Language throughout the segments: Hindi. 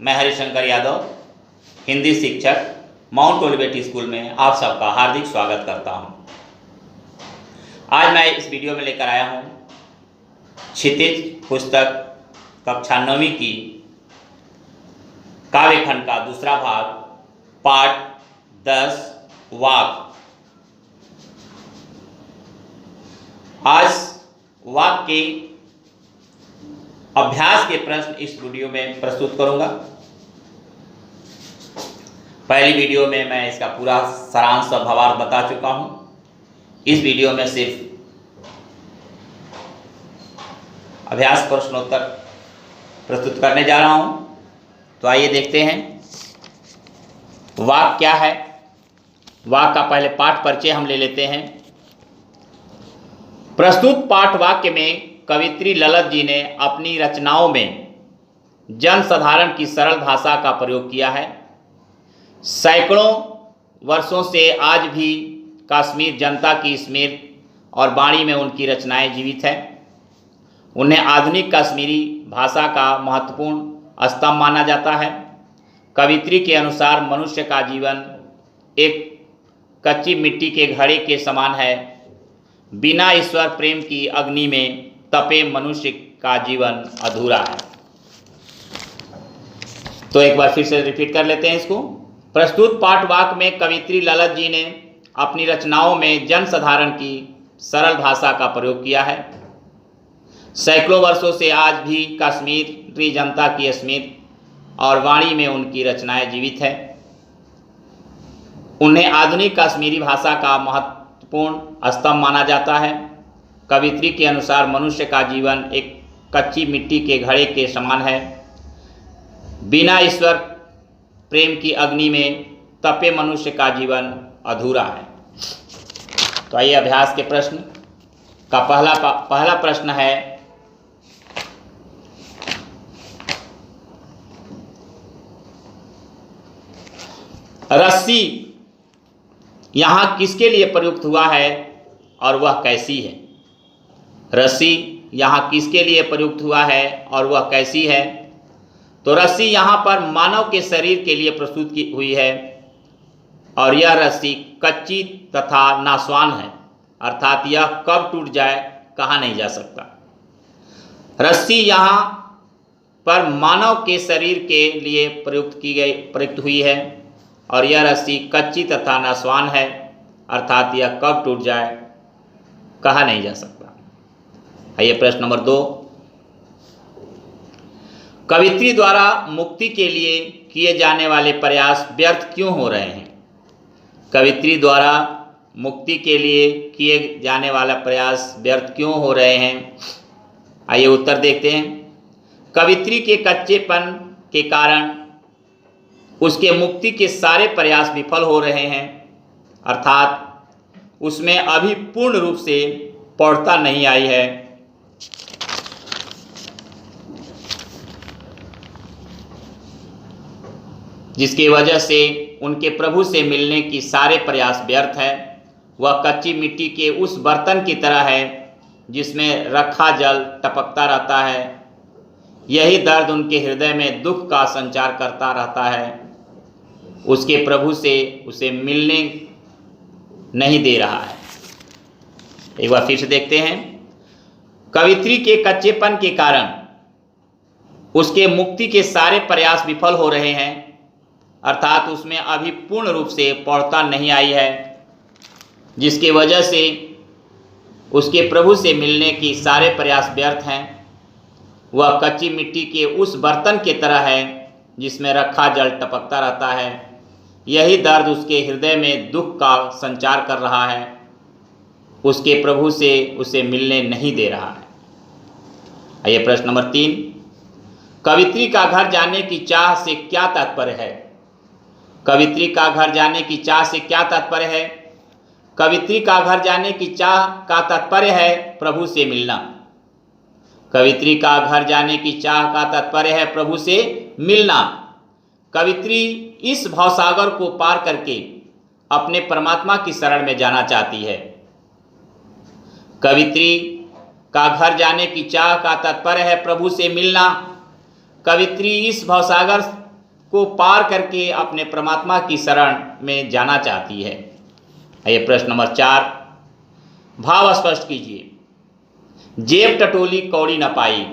मैं हरिशंकर यादव, हिंदी शिक्षक, माउंट ओलिवेट स्कूल में आप सबका हार्दिक स्वागत करता हूं। आज मैं इस वीडियो में लेकर आया हूं क्षितिज पुस्तक कक्षा 9वीं की काव्यखंड का दूसरा भाग, पाठ 10 वाक। आज वाक के अभ्यास के प्रश्न इस वीडियो में प्रस्तुत करूंगा। पहली वीडियो में मैं इसका पूरा सारांश और भावार्थ बता चुका हूं। इस वीडियो में सिर्फ अभ्यास प्रश्नोत्तर प्रस्तुत करने जा रहा हूं। तो आइए देखते हैं वाक क्या है। वाक का पहले पाठ परिचय हम ले लेते हैं। प्रस्तुत पाठ वाक्य में कवित्री ललित जी ने अपनी रचनाओं में जन साधारण की सरल भाषा का प्रयोग किया है। सैकड़ों वर्षों से आज भी कश्मीर जनता की स्मृति और वाणी में उनकी रचनाएं जीवित हैं। उन्हें आधुनिक कश्मीरी भाषा का महत्वपूर्ण स्तंभ माना जाता है। कवित्री के अनुसार मनुष्य का जीवन एक कच्ची मिट्टी के घड़े के समान है। बिना ईश्वर प्रेम की अग्नि में तपे मनुष्य का जीवन अधूरा है। तो एक बार फिर से रिपीट कर लेते हैं इसको। प्रस्तुत पाठ वाक्य में कवित्री ललित जी ने अपनी रचनाओं में जन साधारण की सरल भाषा का प्रयोग किया है। सैकड़ों वर्षों से आज भी कश्मीरी जनता की स्मृति और वाणी में उनकी रचनाएं जीवित है। उन्हें आधुनिक कश्मीरी भाषा का महत्वपूर्ण स्तंभ माना जाता है। कवित्री के अनुसार मनुष्य का जीवन एक कच्ची मिट्टी के घड़े के समान है। बिना ईश्वर प्रेम की अग्नि में तपे मनुष्य का जीवन अधूरा है। तो आइए अभ्यास के प्रश्न का पहला प्रश्न है, रस्सी यहाँ किसके लिए प्रयुक्त हुआ है और वह कैसी है? रस्सी यहाँ किसके लिए प्रयुक्त हुआ है और वह कैसी है? तो रस्सी यहाँ पर मानव के शरीर के लिए प्रस्तुत की हुई है और यह रस्सी कच्ची तथा नासवान है, अर्थात यह कब टूट जाए कहा नहीं जा सकता। रस्सी यहाँ पर मानव के शरीर के लिए प्रयुक्त हुई है और यह रस्सी कच्ची तथा नासवान है, अर्थात यह कब टूट जाए कहा नहीं जा सकता। आइए प्रश्न नंबर 2, कवित्री द्वारा मुक्ति के लिए किए जाने वाले प्रयास व्यर्थ क्यों हो रहे हैं? कवित्री द्वारा मुक्ति के लिए किए जाने वाला प्रयास व्यर्थ क्यों हो रहे हैं? आइए उत्तर देखते हैं। कवित्री के कच्चेपन के कारण उसके मुक्ति के सारे प्रयास विफल हो रहे हैं, अर्थात उसमें अभी पूर्ण रूप से प्रौढ़ता नहीं आई है। जिसकी वजह से उनके प्रभु से मिलने की सारे प्रयास व्यर्थ है। वह कच्ची मिट्टी के उस बर्तन की तरह है जिसमें रखा जल टपकता रहता है। यही दर्द उनके हृदय में दुख का संचार करता रहता है। उसके प्रभु से उसे मिलने नहीं दे रहा है। एक बार फिर से देखते हैं। कवित्री के कच्चेपन के कारण उसके मुक्ति के सारे प्रयास विफल हो रहे हैं, अर्थात उसमें अभी पूर्ण रूप से प्रौढ़ता नहीं आई है। जिसकी वजह से उसके प्रभु से मिलने की सारे प्रयास व्यर्थ हैं। वह कच्ची मिट्टी के उस बर्तन की तरह है जिसमें रखा जल टपकता रहता है। यही दर्द उसके हृदय में दुख का संचार कर रहा है। उसके प्रभु से उसे मिलने नहीं दे रहा है। आइए प्रश्न नंबर 3, कवित्री का घर जाने की चाह से क्या तात्पर्य है? कवित्री का घर जाने की चाह से क्या तात्पर्य है? कवित्री का घर जाने की चाह का तात्पर्य है प्रभु से मिलना। कवित्री का घर जाने की चाह का तात्पर्य है प्रभु से मिलना। कवित्री इस भवसागर को पार करके अपने परमात्मा की शरण में जाना चाहती है। कवित्री का घर जाने की चाह का तात्पर्य है प्रभु से मिलना। कवित्री इस भवसागर को पार करके अपने परमात्मा की शरण में जाना चाहती है। आइए प्रश्न नंबर 4, भाव स्पष्ट कीजिए। जेब टटोली कौड़ी न पाई।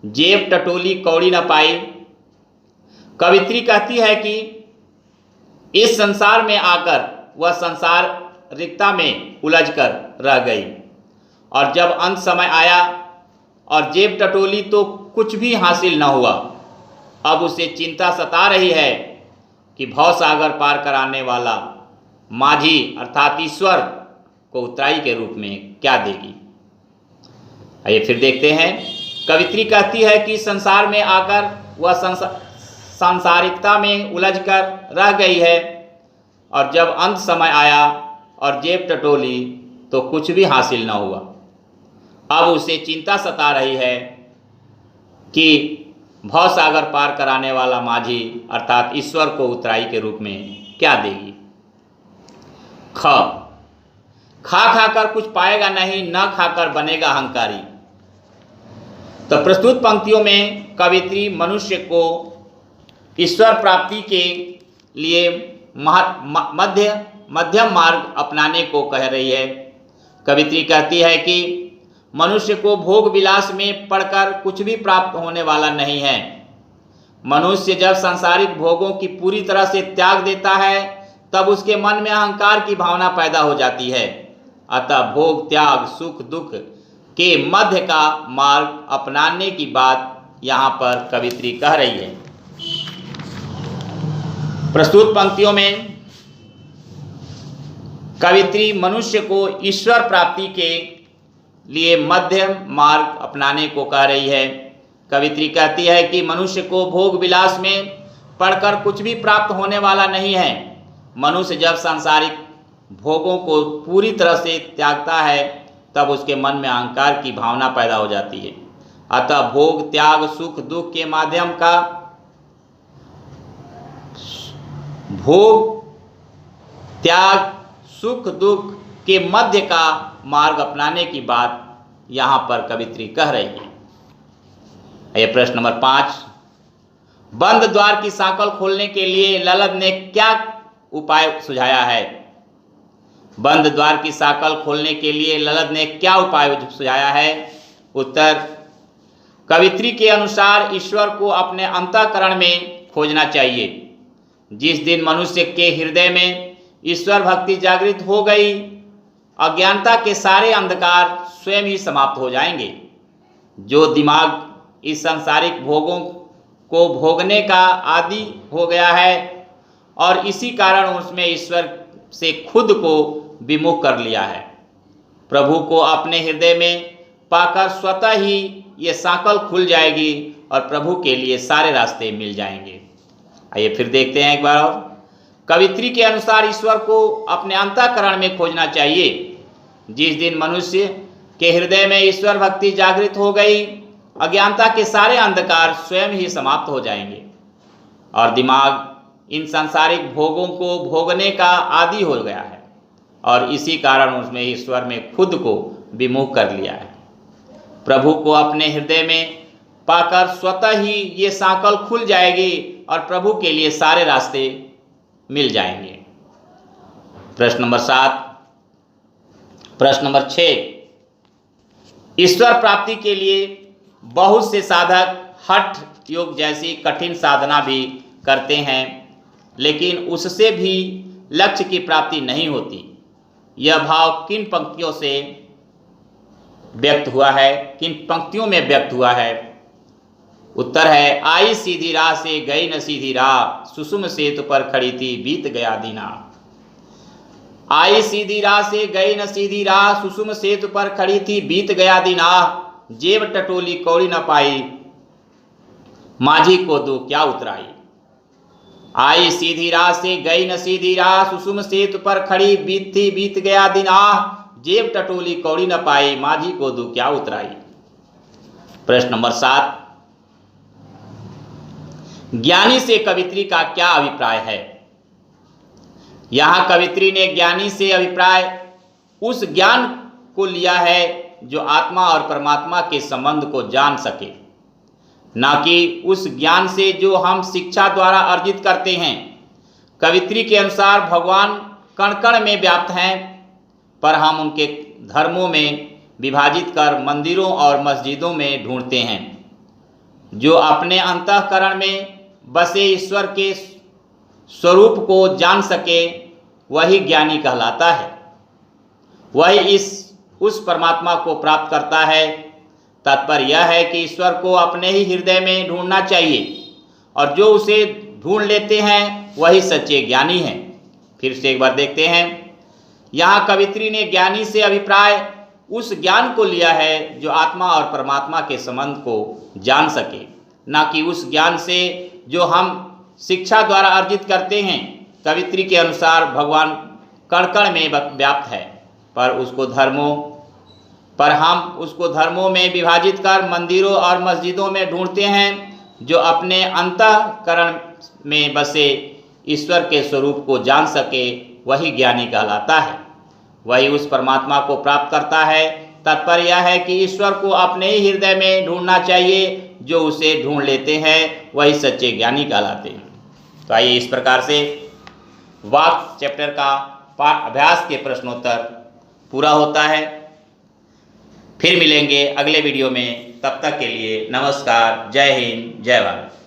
जेब टटोली कौड़ी न पाई। कवित्री कहती है कि इस संसार में आकर वह संसारिकता में उलझकर रह गई, और जब अंत समय आया और जेब टटोली तो कुछ भी हासिल न हुआ। अब उसे चिंता सता रही है कि भवसागर पार कराने वाला माझी अर्थात ईश्वर को उतराई के रूप में क्या देगी। आइए फिर देखते हैं। कवित्री कहती है कि संसार में आकर वह सांसारिकता में उलझकर रह गई है, और जब अंत समय आया और जेब टटोली तो कुछ भी हासिल न हुआ। अब उसे चिंता सता रही है कि भवसागर पार कराने वाला माझी अर्थात ईश्वर को उतराई के रूप में क्या देगी। खा खाकर कुछ पाएगा नहीं, न खाकर बनेगा अहंकारी। तो प्रस्तुत पंक्तियों में कवित्री मनुष्य को ईश्वर प्राप्ति के लिए मध्यम मार्ग अपनाने को कह रही है। कवित्री कहती है कि मनुष्य को भोग विलास में पड़कर कुछ भी प्राप्त होने वाला नहीं है। मनुष्य जब सांसारिक भोगों की पूरी तरह से त्याग देता है तब उसके मन में अहंकार की भावना पैदा हो जाती है। अतः भोग त्याग सुख दुख के मध्य का मार्ग अपनाने की बात यहाँ पर कवित्री कह रही है। प्रस्तुत पंक्तियों में कवित्री मनुष्य को ईश्वर प्राप्ति के लिए मध्यम मार्ग अपनाने को कह रही है। कवित्री कहती है कि मनुष्य को भोग विलास में पड़कर कुछ भी प्राप्त होने वाला नहीं है। मनुष्य जब सांसारिक भोगों को पूरी तरह से त्यागता है तब उसके मन में अहंकार की भावना पैदा हो जाती है। अतः भोग त्याग सुख दुख के माध्यम का भोग त्याग सुख दुख के मध्य का मार्ग अपनाने की बात यहाँ पर कवित्री कह रही है। यह प्रश्न नंबर 5, बंद द्वार की सांकल खोलने के लिए ललद ने क्या उपाय सुझाया है। बंद द्वार की सांकल खोलने के लिए ललद ने क्या उपाय सुझाया है। उत्तर, कवित्री के अनुसार ईश्वर को अपने अंतःकरण में खोजना चाहिए। जिस दिन मनुष्य के हृदय में ईश्वर भक्ति जागृत हो गई, अज्ञानता के सारे अंधकार स्वयं ही समाप्त हो जाएंगे। जो दिमाग इस सांसारिक भोगों को भोगने का आदी हो गया है और इसी कारण उसमें ईश्वर से खुद को विमुख कर लिया है, प्रभु को अपने हृदय में पाकर स्वतः ही ये सांकल खुल जाएगी और प्रभु के लिए सारे रास्ते मिल जाएंगे। आइए फिर देखते हैं एक बार और। कवित्री के अनुसार ईश्वर को अपने अंतःकरण में खोजना चाहिए। जिस दिन मनुष्य के हृदय में ईश्वर भक्ति जागृत हो गई, अज्ञानता के सारे अंधकार स्वयं ही समाप्त हो जाएंगे और दिमाग इन सांसारिक भोगों को भोगने का आदी हो गया है और इसी कारण उसमें ईश्वर में खुद को विमुख कर लिया है। प्रभु को अपने हृदय में पाकर स्वतः ही ये सांकल खुल जाएगी और प्रभु के लिए सारे रास्ते मिल जाएंगे। प्रश्न नंबर 7। प्रश्न नंबर 6, ईश्वर प्राप्ति के लिए बहुत से साधक हठ योग जैसी कठिन साधना भी करते हैं, लेकिन उससे भी लक्ष्य की प्राप्ति नहीं होती। यह भाव किन पंक्तियों से व्यक्त हुआ है, किन पंक्तियों में व्यक्त हुआ है। उत्तर है, आई सीधी राह से गई न सीधी राह, सुषुम सेतु पर खड़ी थी बीत गया दीना। आई सीधी राह से गई न सीधी राह, सुषुम सेतु पर खड़ी थी बीत गया दीना। जेब टटोली कौड़ी न पाई, माझी को दो क्या उतराई। आई सीधी राह से गई न सीधी राह, सुषुम सेतु पर खड़ी बीत गया दीना। जेब टटोली कौड़ी न पाई, माझी को दो क्या उतराई। प्रश्न नंबर 7, ज्ञानी से कवित्री का क्या अभिप्राय है। यहाँ कवित्री ने ज्ञानी से अभिप्राय उस ज्ञान को लिया है जो आत्मा और परमात्मा के संबंध को जान सके। ना कि उस ज्ञान से जो हम शिक्षा द्वारा अर्जित करते हैं। कवित्री के अनुसार भगवान कण कण में व्याप्त हैं, पर हम उनके धर्मों में विभाजित कर मंदिरों और मस्जिदों में ढूंढते हैं। जो अपने अंतःकरण में बसे ईश्वर के स्वरूप को जान सके वही ज्ञानी कहलाता है। वही उस परमात्मा को प्राप्त करता है। तात्पर्य यह है कि ईश्वर को अपने ही हृदय में ढूंढना चाहिए, और जो उसे ढूंढ लेते हैं वही सच्चे ज्ञानी हैं। फिर से एक बार देखते हैं। यहाँ कवित्री ने ज्ञानी से अभिप्राय उस ज्ञान को लिया है जो आत्मा और परमात्मा के संबंध को जान सके, ना कि उस ज्ञान से जो हम शिक्षा द्वारा अर्जित करते हैं। कवित्री के अनुसार भगवान कण कण में व्याप्त है, पर हम उसको धर्मों में विभाजित कर मंदिरों और मस्जिदों में ढूंढते हैं। जो अपने अंतःकरण में बसे ईश्वर के स्वरूप को जान सके वही ज्ञानी कहलाता है। वही उस परमात्मा को प्राप्त करता है। तात्पर्य यह है कि ईश्वर को अपने ही हृदय में ढूंढना चाहिए। जो उसे ढूंढ लेते हैं वही सच्चे ज्ञानी कहलाते हैं। तो आइए इस प्रकार से वाक् चैप्टर का अभ्यास के प्रश्नोत्तर पूरा होता है। फिर मिलेंगे अगले वीडियो में। तब तक के लिए नमस्कार। जय हिंद, जय भारत।